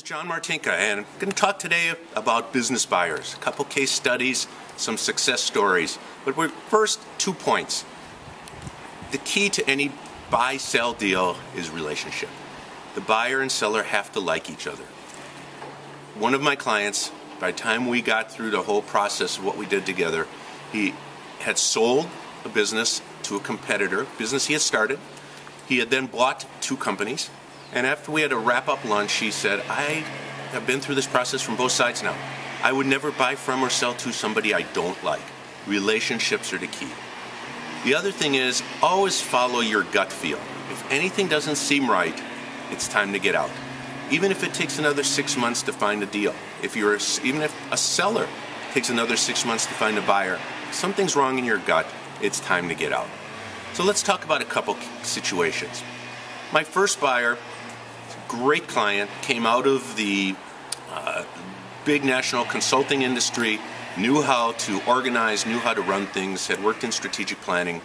is John Martinka, and I'm going to talk today about business buyers, a couple case studies, some success stories. But first, 2 points. The key to any buy-sell deal is relationship. The buyer and seller have to like each other. One of my clients, by the time we got through the whole process of what we did together, he had sold a business to a competitor, business he had started. He had then bought 2 companies. And after we had a wrap-up lunch, he said, I have been through this process from both sides now. I would never buy from or sell to somebody I don't like. Relationships are the key. The other thing is, always follow your gut feel. If anything doesn't seem right, it's time to get out. Even if it takes another 6 months to find a deal. Even if a seller takes another 6 months to find a buyer, something's wrong in your gut, it's time to get out. So let's talk about a couple situations. My first buyer, great client, came out of the big national consulting industry, knew how to organize, knew how to run things, had worked in strategic planning,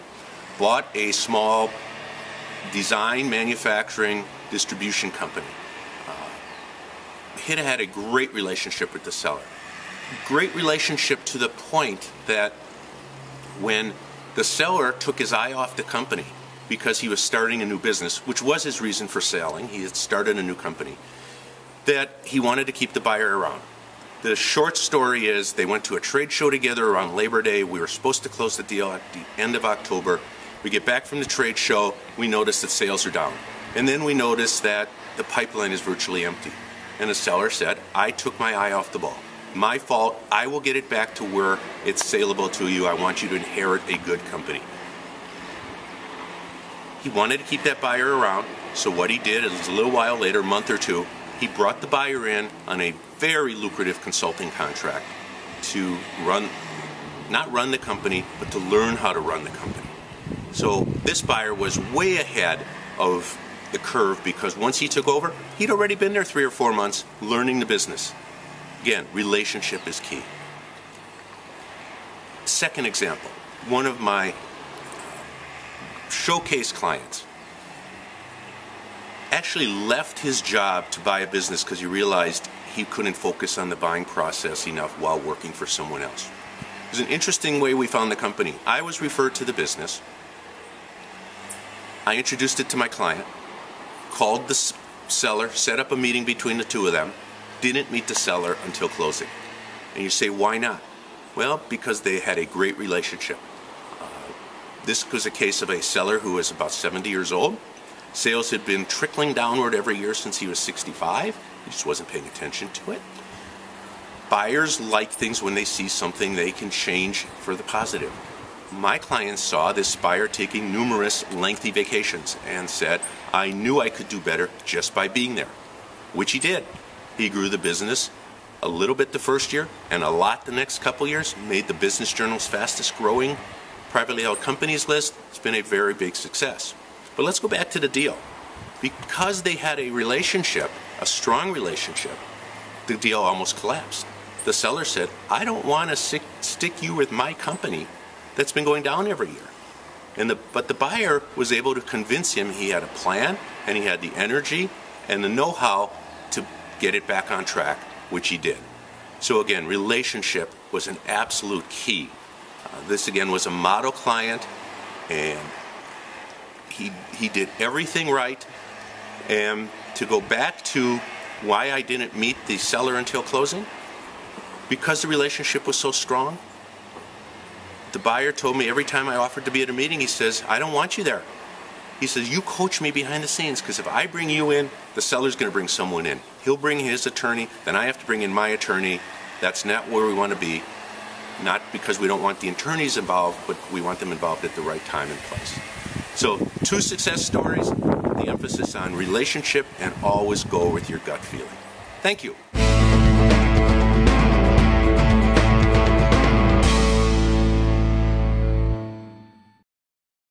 bought a small design, manufacturing, distribution company. He had a great relationship with the seller. Great relationship to the point that when the seller took his eye off the company because he was starting a new business, which was his reason for selling, he had started a new company, that he wanted to keep the buyer around. The short story is they went to a trade show together around Labor Day. We were supposed to close the deal at the end of October. We get back from the trade show, we notice that sales are down. And then we notice that the pipeline is virtually empty. And the seller said, I took my eye off the ball. My fault, I will get it back to where it's saleable to you. I want you to inherit a good company. He wanted to keep that buyer around, so what he did is a little while later, a month or two, he brought the buyer in on a very lucrative consulting contract to not run the company, but to learn how to run the company. So this buyer was way ahead of the curve because once he took over, he'd already been there 3 or 4 months learning the business. Again, relationship is key. Second example, one of my showcase clients actually left his job to buy a business because he realized he couldn't focus on the buying process enough while working for someone else. It was an interesting way we found the company. I was referred to the business. I introduced it to my client, called the seller, set up a meeting between the two of them, didn't meet the seller until closing. And you say, why not? Well, because they had a great relationship. This was a case of a seller who was about 70 years old. Sales had been trickling downward every year since he was 65. He just wasn't paying attention to it. Buyers like things when they see something they can change for the positive. My client saw this buyer taking numerous lengthy vacations and said, I knew I could do better just by being there, which he did. He grew the business a little bit the first year and a lot the next couple years, made the Business Journal's fastest growing privately held companies list. It's been a very big success. But let's go back to the deal. Because they had a relationship, a strong relationship, the deal almost collapsed. The seller said, I don't want to stick you with my company that's been going down every year. But the buyer was able to convince him he had a plan and he had the energy and the know-how to get it back on track, which he did. So again, relationship was an absolute key. This again was a model client, and he did everything right. And to go back to why I didn't meet the seller until closing, because the relationship was so strong. The buyer told me every time I offered to be at a meeting, he says, I don't want you there. He says, you coach me behind the scenes, because if I bring you in, the seller's going to bring someone in. He'll bring his attorney, then I have to bring in my attorney. That's not where we want to be. Not because we don't want the attorneys involved, but we want them involved at the right time and place. So 2 success stories, the emphasis on relationship and always go with your gut feeling. Thank you.